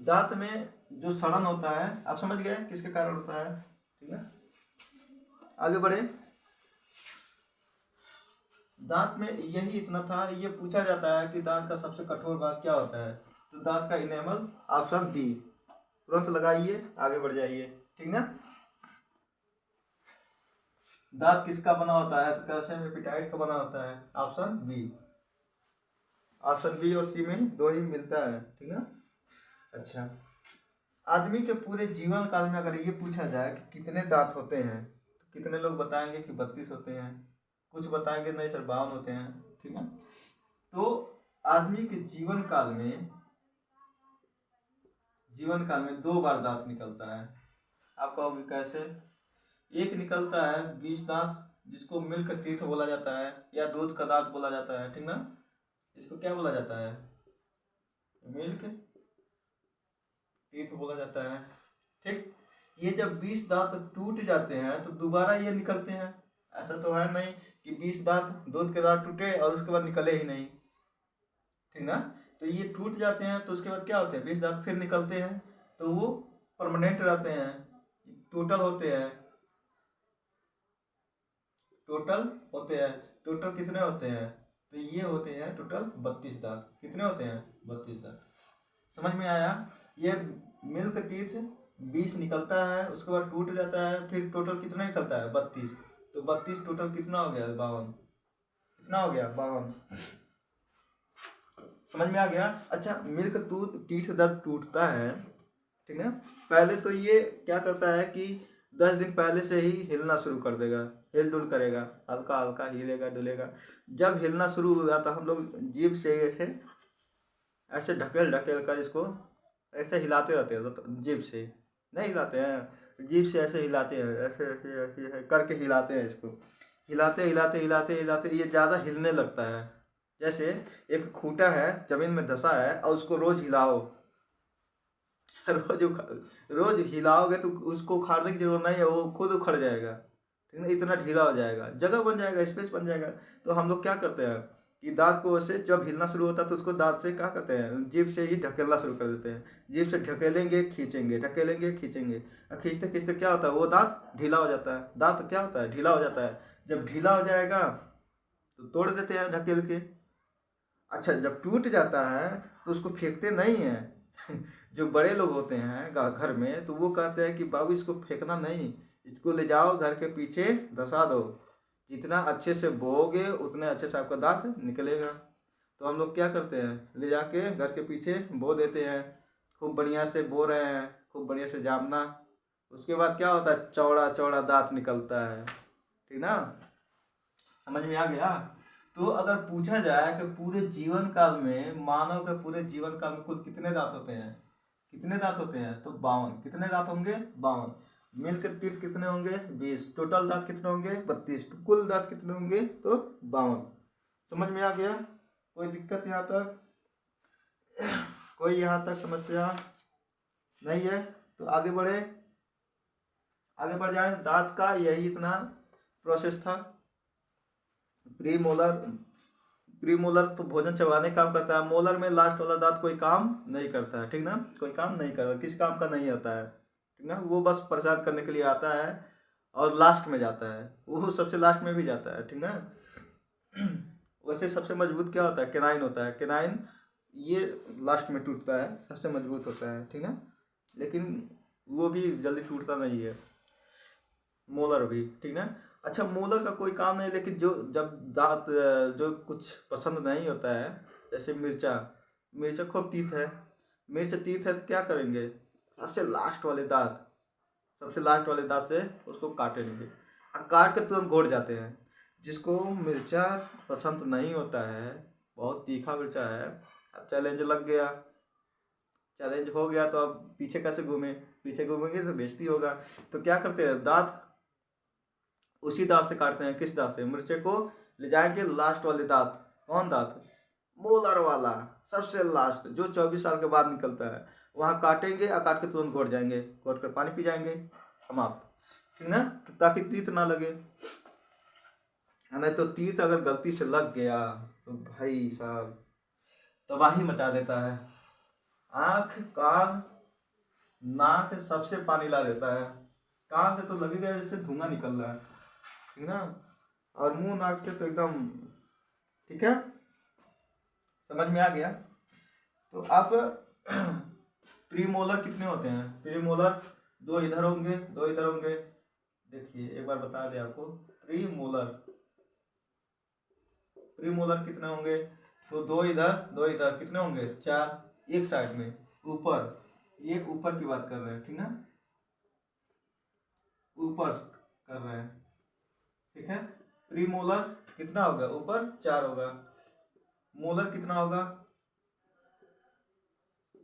दांत में जो सड़न होता है, आप समझ गए किसके कारण होता है, ठीक है। आगे बढ़े। दांत में यही इतना था। ये पूछा जाता है कि दांत का सबसे कठोर भाग क्या होता है, तो दांत का इनेमल, ऑप्शन बी। तुरंत लगाइए, आगे बढ़ जाइए, ठीक ना। दांत किसका बना होता है, तो कैल्शियम एपिटाइट का बना होता है, ऑप्शन बी। ऑप्शन बी और सी में दो ही मिलता है, ठीक ना। अच्छा, आदमी के पूरे जीवन काल में अगर ये पूछा जाए कि कितने दांत होते हैं, तो कितने लोग बताएंगे कि 32 होते हैं, कुछ बताएंगे नहीं सर 52 होते हैं, ठीक है। तो आदमी के जीवन काल में 2 बार दांत निकलता है। आप कहोगे कैसे। एक निकलता है 20 दांत, जिसको मिल्क टीथ बोला जाता है या दूध का दांत बोला जाता है, ठीक ना। इसको क्या बोला जाता है, मिल्क टीथ बोला जाता है, ठीक। ये जब 20 दांत टूट जाते हैं तो दोबारा ये निकलते हैं। ऐसा तो है नहीं कि 20 दांत दूध के दांत टूटे और उसके बाद निकले ही नहीं, ठीक ना। तो ये टूट जाते हैं तो उसके बाद क्या होते हैं, 20 दांत फिर निकलते हैं, तो वो परमानेंट रहते हैं। टोटल होते हैं टोटल कितने होते हैं, तो ये होते हैं टोटल 32 दांत। कितने होते हैं, 32 दांत। समझ में आया। ये मिल्क टीथ 20 निकलता है, उसके बाद टूट जाता है, फिर टोटल कितना निकलता है, 32। तो 32 टोटल कितना हो गया, 52। कितना हो गया, 52। समझ में आ गया। अच्छा, मिल्क टीथ जब टूटता है, ठीक है, पहले तो ये क्या करता है कि 10 दिन पहले से ही हिलना शुरू कर देगा, हिल डुल करेगा, हल्का हल्का हिलेगा डुलेगा। जब हिलना शुरू हुआ तो हम लोग जीभ से ऐसे ढकेल ढकेल कर इसको ऐसे हिलाते रहते हैं, तो जीभ से नहीं हिलाते हैं, जीभ से ऐसे हिलाते हैं, ऐसे ऐसे ऐसे करके हिलाते हैं इसको। हिलाते हिलाते हिलाते हिलाते ये ज़्यादा हिलने लगता है। जैसे एक खूंटा है जमीन में धंसा है और उसको रोज हिलाओ, रोज हिलाओगे तो उसको उखाड़ने की जरूरत नहीं है, वो खुद उखड़ जाएगा, ठीक है। इतना ढीला हो जाएगा, जगह बन जाएगा, स्पेस बन जाएगा। तो हम लोग क्या करते हैं कि दांत को वैसे जब हिलना शुरू होता है तो उसको दांत से क्या करते हैं, जीभ से ही ढकेलना शुरू कर देते हैं। जीभ से ढकेलेंगे खींचेंगे, ढकेलेंगे खींचेंगे, और खींचते खींचते क्या होता है, वो दांत ढीला हो जाता है। दांत क्या होता है, ढीला हो जाता है। जब ढीला हो जाएगा तो तोड़ देते हैं ढकेल के। अच्छा, जब टूट जाता है तो उसको फेंकते नहीं हैं जो बड़े लोग होते हैं घर में, तो वो कहते हैं कि बाबू इसको फेंकना नहीं, इसको ले जाओ घर के पीछे धंसा दो, जितना अच्छे से बोओगे उतने अच्छे से आपका दांत निकलेगा। तो हम लोग क्या करते हैं, ले जाके घर के पीछे बो देते हैं, खूब बढ़िया से बो रहे हैं, खूब बढ़िया से जामना। उसके बाद क्या होता है, चौड़ा चौड़ा दांत निकलता है, ठीक ना। समझ में आ गया। तो अगर पूछा जाए कि पूरे जीवन काल में, मानव के पूरे जीवन काल में कुल कितने दांत होते हैं, कितने दांत होते हैं, तो 52। कितने दांत होंगे, 52। मिल्क टीथ कितने होंगे, 20। टोटल दांत कितने होंगे, 32। कुल दांत कितने होंगे, तो 52। समझ में आ गया। कोई दिक्कत यहाँ तक, कोई यहाँ तक समस्या नहीं है। तो आगे बढ़े, आगे बढ़ जाए। दांत का यही इतना प्रोसेस था। प्रीमोलर तो भोजन चबाने काम करता है, मोलर में लास्ट वाला दांत कोई काम नहीं करता है, ठीक ना। कोई काम नहीं करता, किस काम का नहीं आता है, ठीक ना। वो बस परेशान करने के लिए आता है और लास्ट में जाता है, वो सबसे लास्ट में भी जाता है, ठीक ना। वैसे सबसे मजबूत क्या होता है, केनाइन होता है। केनाइन ये लास्ट में टूटता है, सबसे मजबूत होता है, ठीक ना। लेकिन वो भी जल्दी टूटता नहीं है, मोलर भी, ठीक ना। अच्छा, मोलर का कोई काम नहीं, लेकिन जो जब दांत जो कुछ पसंद नहीं होता है, जैसे मिर्चा खूब तीत है, मिर्च तीत है तो क्या करेंगे, सबसे लास्ट वाले दांत से उसको काटेंगे, और काट कर तुरंत घोट जाते हैं। जिसको मिर्चा पसंद नहीं होता है, बहुत तीखा मिर्चा है, अब चैलेंज लग गया, चैलेंज हो गया, तो अब पीछे कैसे घूमे, पीछे घूमेंगे तो बेइज्जती होगा। तो क्या करते हैं, दांत उसी दांत से काटते हैं। किस दांत से, मिर्चे को ले जाएंगे लास्ट वाले दांत, कौन दांत, मोलर वाला, सबसे लास्ट जो 24 साल के बाद निकलता है, वहां काटेंगे और काट के तुरंत घोट जाएंगे, घोट कर पानी पी जाएंगे, समाप्त, ठीक ना। ताकि तीत ना लगे, नहीं तो तीत अगर गलती से लग गया तो भाई साहब तबाही मचा देता है। आंख कान नाक सबसे पानी ला देता है। कान से तो लगेगा जैसे धुआं निकल रहा है, ठीक ना। और मुंह नाक से तो एकदम ठीक है, समझ में आ गया। तो अब प्रीमोलर कितने होते हैं? प्रीमोलर दो इधर होंगे, दो इधर होंगे। देखिए एक बार बता दें आपको, प्रीमोलर कितने होंगे? तो दो इधर कितने होंगे? 4 एक साइड में ऊपर, ये ऊपर की बात कर रहे हैं, ठीक ना, ऊपर कर रहे हैं, ठीक है। प्रीमोलर कितना होगा? ऊपर 4 होगा। मोलर कितना होगा?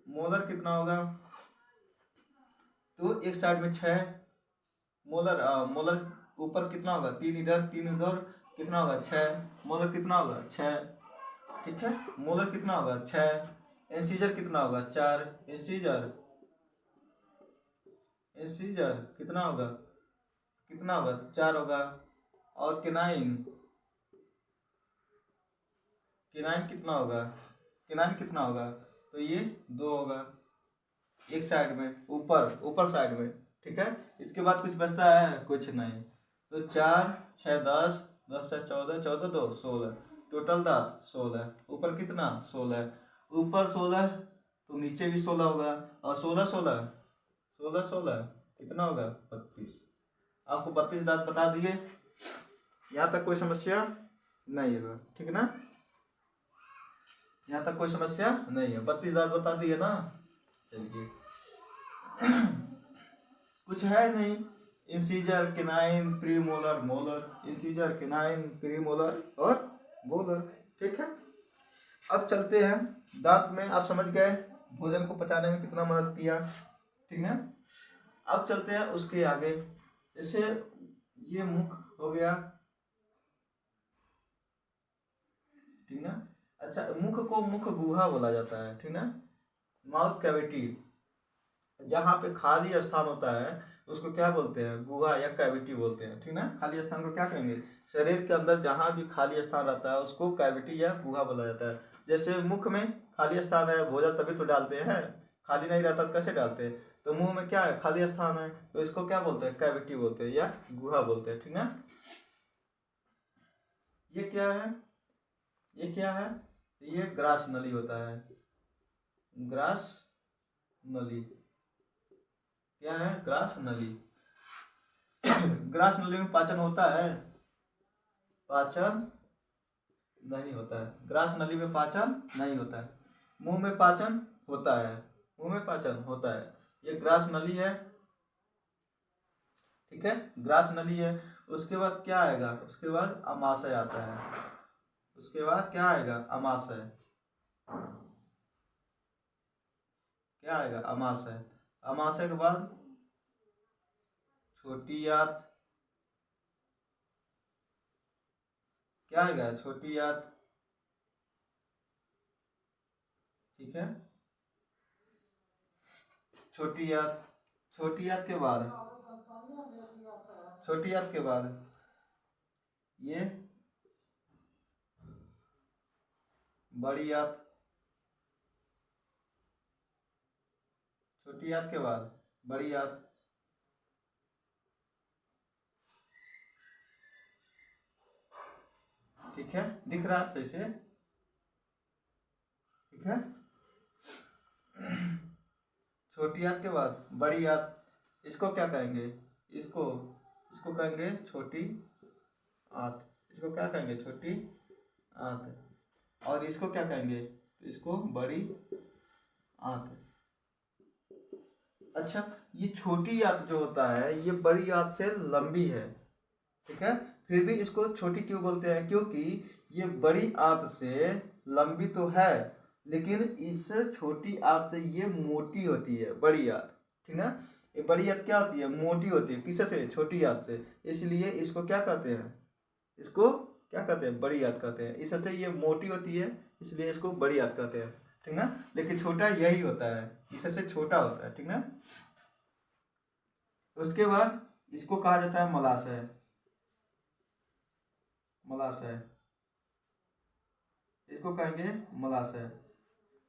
मोलर कितना होगा? तो एक साइड में 6 मोलर, मोलर ऊपर कितना होगा? 3 इधर 3 उधर, कितना होगा? 6। मोलर कितना होगा? 6, ठीक है। मोलर कितना होगा? 6। इंसीजर कितना होगा? 4। इंसीजर कितना होगा? 4 होगा। और केनाइन कितना होगा? कितना होगा? तो ये 2 होगा एक साइड में, ऊपर साइड में, ठीक है। इसके बाद कुछ बचता है? कुछ नहीं। तो 4 6 10, 10 से 14, 14 2 16, टोटल 10 16। ऊपर कितना? 16। ऊपर 16 तो नीचे भी 16 होगा, और 16 16 16 16 कितना होगा? 32। आपको 32 दांत बता दिए, यहाँ तक कोई समस्या नहीं है, ठीक है ना, यहाँ तक कोई समस्या नहीं है। 32 दांत बता दिए ना। चलिए कुछ है नहीं, incisor canine premolar molar, incisor canine premolar और मोलर, ठीक है। अब चलते हैं, दांत में आप समझ गए भोजन को पचाने में कितना मदद किया, ठीक है। अब चलते हैं उसके आगे, जैसे ये मुख हो गया, ठीक ना। अच्छा, मुख को मुख गुहा बोला जाता है, ठीक ना, माउथ कैविटी। जहाँ पे खाली स्थान होता है उसको क्या बोलते हैं? गुहा या कैविटी बोलते हैं, ठीक ना। खाली स्थान को क्या कहेंगे? शरीर के अंदर जहाँ भी खाली स्थान रहता है उसको कैविटी या गुहा बोला जाता है। जैसे मुख में खाली स्थान है, भोजन तभी तो डालते हैं, खाली नहीं रहता तो कैसे डालते हैं? तो मुंह में क्या है? खाली स्थान है, तो इसको क्या बोलते हैं? कैविटी बोलते हैं या गुहा बोलते हैं, ठीक ना। ये क्या है? ये ग्रास नली होता है। ग्रास नली क्या है? ग्रास नली। ग्रास नली में पाचन होता है? पाचन नहीं होता है, ग्रास नली में पाचन नहीं होता है। मुंह में पाचन होता है, ये ग्रास नली है, ठीक है, ग्रास नली है। उसके बाद क्या आएगा? उसके बाद अमाशय आता है। उसके बाद क्या आएगा? अमाशय। क्या आएगा? अमाशय। अमाशय के बाद छोटी आंत। क्या आएगा? छोटी आंत, ठीक है। छोटी आंत, छोटी आंत के बाद ये बड़ी आंत। छोटी आंत के बाद बड़ी आंत, ठीक है। दिख रहा है सही से, ठीक है। छोटी आंत के बाद बड़ी आंत, इसको क्या कहेंगे? इसको कहेंगे छोटी आंत। इसको क्या कहेंगे? छोटी आंत। और इसको क्या कहेंगे? इसको बड़ी आंत। अच्छा, ये छोटी आंत जो होता है ये बड़ी आंत से लंबी है, ठीक है। फिर भी इसको छोटी क्यों बोलते हैं? क्योंकि ये बड़ी आंत से लंबी तो है, लेकिन इस छोटी आंत से ये मोटी होती है, बड़ी आंत, ठीक ना। ये बड़ी आंत क्या होती है? मोटी होती है। किससे? छोटी आंत से। इसलिए इसको क्या कहते हैं? इसको क्या कहते हैं? बड़ी आंत कहते हैं। इससे ये मोटी होती है इसलिए इसको बड़ी आंत कहते हैं, ठीक ना। लेकिन छोटा यही होता है, इससे छोटा होता है, ठीक ना। उसके बाद इसको कहा जाता है मलाशय। इसको कहेंगे मलाशय,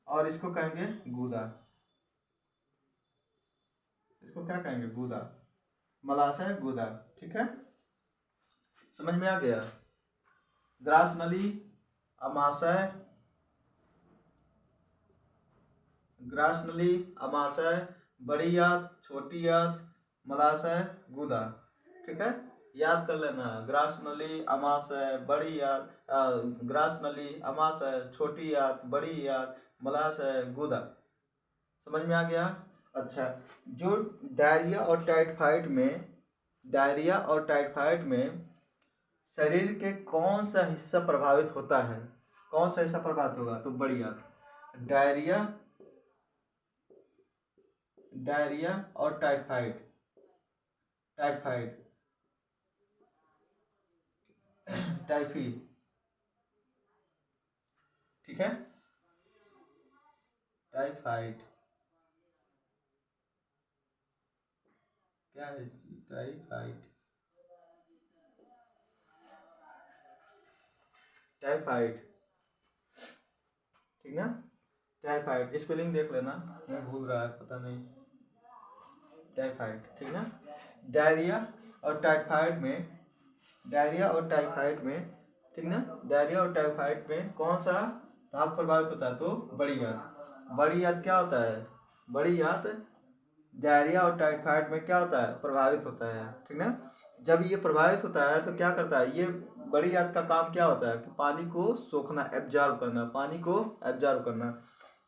और इसको कहेंगे गूदा। इसको क्या कहेंगे? गूदा। मलाशय, गूदा, ठीक है। समझ में आ गया? ग्रास नली, अमाशय, ग्रासनली, अमाशय, बड़ी आंत, छोटी आंत, मलाशय, गुदा। ठीक है, याद कर लेना, ग्रासनली, अमाशय, बड़ी आंत, ग्रासनली, अमाशय, छोटी आंत, बड़ी आंत, मलाशय, गुदा। समझ में आ गया? अच्छा, जो डायरिया और टाइफाइड में शरीर के कौन सा हिस्सा प्रभावित होता है? कौन सा हिस्सा प्रभावित होगा? तो बड़ी आंत। डायरिया और टाइफाइड टाइफी। ठीक है, टाइफाइड क्या है? टाइफाइड, ठीक ना? टाइफाइड स्पेलिंग देख लेना, मैं भूल रहा है, पता नहीं। टाइफाइड, ठीक ना? डायरिया और टाइफाइड में, ठीक ना? डायरिया और टाइफाइड में कौन सा भाग प्रभावित होता है? तो बड़ी आंत। बड़ी आंत क्या होता है? बड़ी आंत डायरिया और टाइफाइड में क्या होता है? प्रभावित होता है, ठीक ना? जब ये प्रभावित होता है तो क्या करता है? ये बड़ी आंत का काम क्या होता है? कि पानी को सोखना, एब्जॉर्ब करना, पानी को एब्जॉर्ब करना।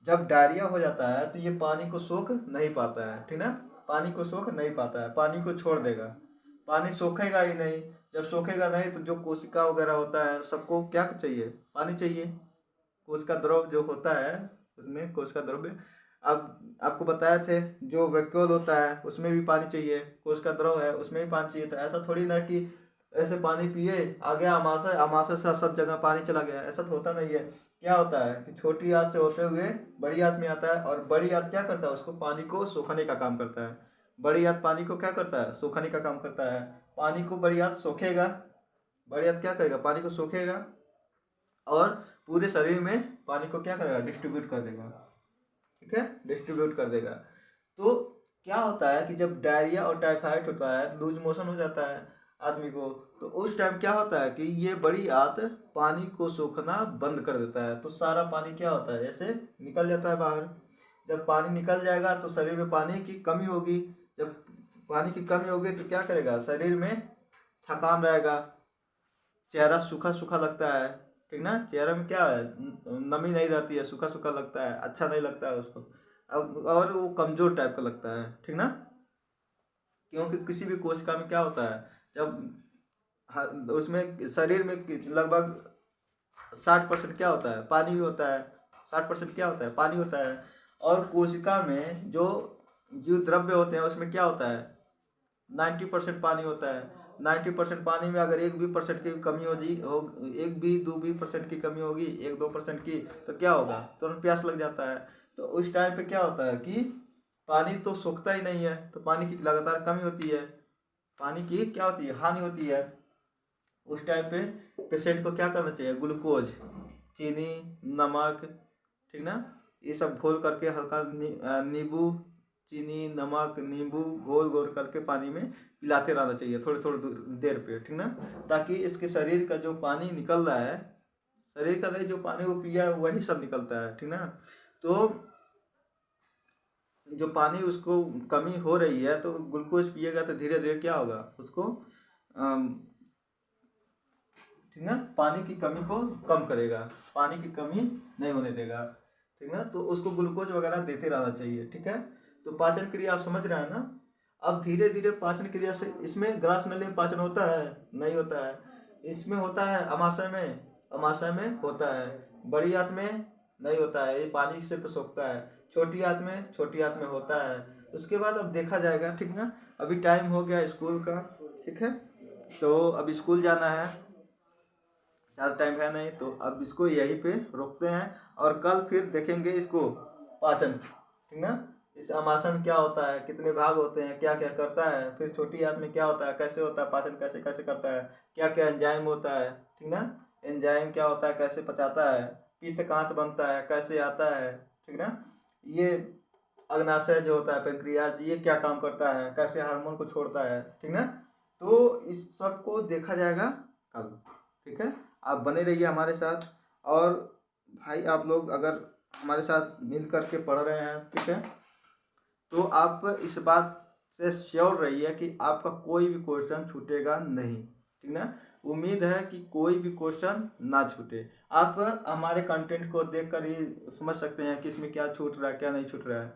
जब डायरिया हो जाता है तो ये पानी को सोख नहीं पाता है, ठीक ना? पानी को सोख नहीं पाता है, पानी को छोड़ देगा, पानी सोखेगा ही नहीं। जब सोखेगा नहीं तो जो कोशिका वगैरह होता है सबको क्या चाहिए? पानी चाहिए। कोशिका द्रव जो होता है उसमें, कोशिका द्रव्य, अब आपको बताए थे, जो वैक्यूल होता है उसमें भी पानी चाहिए, कोशिका द्रव है उसमें भी पानी चाहिए। तो ऐसा थोड़ी ना कि ऐसे पानी पिए आ गया अमाशय, अमाशय से सब जगह पानी चला गया, ऐसा तो होता नहीं है। क्या होता है कि छोटी आंत से होते हुए बड़ी आंत में आता है, और बड़ी आंत क्या करता है? उसको पानी को सोखने का काम करता है। बड़ी आंत पानी को क्या करता है? सोखने का काम करता है। पानी को बड़ी आंत सोखेगा, बड़ी आंत क्या करेगा? पानी को सोखेगा और पूरे शरीर में पानी को क्या करेगा? डिस्ट्रीब्यूट कर देगा, ठीक है, डिस्ट्रीब्यूट कर देगा। तो क्या होता है कि जब डायरिया और टाइफाइड होता है, लूज मोशन हो जाता है आदमी को, तो उस टाइम क्या होता है कि ये बड़ी आंत पानी को सोखना बंद कर देता है, तो सारा पानी क्या होता है? ऐसे निकल जाता है बाहर। जब पानी निकल जाएगा तो शरीर में पानी की कमी होगी। जब पानी की कमी होगी तो क्या करेगा? शरीर में थकान रहेगा, चेहरा सूखा सूखा लगता है, ठीक ना? चेहरे में क्या है? नमी नहीं रहती है, सूखा सूखा लगता है, अच्छा नहीं लगता है उसको, अब और वो कमजोर टाइप का लगता है, ठीक ना? क्योंकि किसी भी कोशिका में क्या होता है, जब उसमें शरीर में लगभग 60% क्या होता है? पानी भी होता है। 60% क्या होता है? पानी होता है। और कोशिका में जो जीव द्रव्य होते हैं उसमें क्या होता है? 90% पानी होता है। 90% पानी में अगर 1 भी % की कमी हो 1 भी 2 भी % की कमी होगी, 1-2% की, तो क्या होगा? तुरंत प्यास लग जाता है। तो उस टाइम पे क्या होता है कि पानी तो सोखता ही नहीं है, तो पानी की लगातार कमी होती है, पानी की क्या होती है? हानि होती है। उस टाइम पे पेशेंट को क्या करना चाहिए? ग्लूकोज, चीनी, नमक, ठीक ना, ये सब घोल करके हल्का नींबू, चीनी, नमक, नींबू घोल घोल करके पानी में पिलाते रहना चाहिए थोड़ी थोड़ी देर पे, ठीक ना? ताकि इसके शरीर का जो पानी निकल रहा है, शरीर का नहीं, जो पानी वो पिया है वही सब निकलता है, ठीक ना? तो जो पानी उसको कमी हो रही है तो ग्लूकोज पिएगा तो धीरे धीरे क्या होगा? उसको ठीक ना, पानी की कमी को कम करेगा, पानी की कमी नहीं होने देगा, ठीक ना? तो उसको ग्लूकोज वगैरह देते रहना चाहिए, ठीक है? तो पाचन क्रिया आप समझ रहे हैं ना? अब धीरे धीरे पाचन क्रिया से, इसमें ग्रास नली में पाचन होता है? नहीं होता है। इसमें होता है अमाशय में होता है। बड़ी आंत में नहीं होता है, ये पानी से सोखता है। छोटी आंत में होता है। उसके बाद अब देखा जाएगा, ठीक ना? अभी टाइम हो गया स्कूल का, ठीक है? तो अब स्कूल जाना है, ज़्यादा टाइम है नहीं, तो अब इसको यहीं पे रोकते हैं और कल फिर देखेंगे इसको पाचन, ठीक ना? इस आमाशय में क्या होता है, कितने भाग होते हैं, क्या क्या करता है, फिर छोटी आंत में क्या होता है, कैसे होता है पाचन, कैसे कैसे करता है, क्या क्या एंजाइम होता है, ठीक ना? एंजाइम क्या होता है, कैसे पचाता है, पित्त कहाँ से बनता है, कैसे आता है, ठीक ना? ये अग्नाशय जो होता है, पेंक्रियाज, ये क्या काम करता है, कैसे हार्मोन को छोड़ता है, ठीक ना? तो इस सब को देखा जाएगा कल, ठीक है? आप बने रहिए हमारे साथ और भाई आप लोग अगर हमारे साथ मिल करके पढ़ रहे हैं, ठीक है, तो आप इस बात से श्योर रहिए कि आपका कोई भी क्वेश्चन छूटेगा नहीं, ठीक ना। उम्मीद है कि कोई भी क्वेश्चन ना छूटे। आप हमारे कंटेंट को देखकर ही समझ सकते हैं कि इसमें क्या छूट रहा है क्या नहीं छूट रहा है।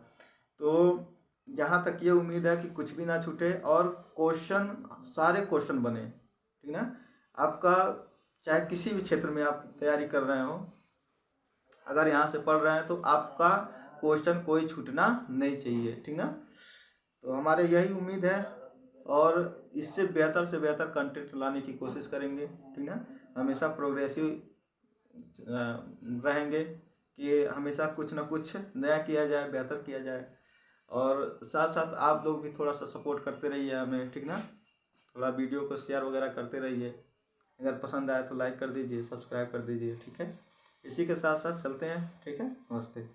तो जहाँ तक ये उम्मीद है कि कुछ भी ना छूटे और क्वेश्चन, सारे क्वेश्चन बने, ठीक ना। आपका चाहे किसी भी क्षेत्र में आप तैयारी कर रहे हो, अगर यहाँ से पढ़ रहे हैं तो आपका क्वेश्चन कोई छूटना नहीं चाहिए, ठीक ना। तो हमारे यही उम्मीद है और इससे बेहतर से बेहतर कंटेंट लाने की कोशिश करेंगे, ठीक ना। हमेशा प्रोग्रेसिव रहेंगे कि हमेशा कुछ ना कुछ नया किया जाए, बेहतर किया जाए। और साथ साथ आप लोग भी थोड़ा सा सपोर्ट करते रहिए हमें, ठीक ना। थोड़ा वीडियो को शेयर वगैरह करते रहिए, अगर पसंद आए तो लाइक कर दीजिए, सब्सक्राइब कर दीजिए, ठीक है। इसी के साथ साथ चलते हैं, ठीक है। नमस्ते।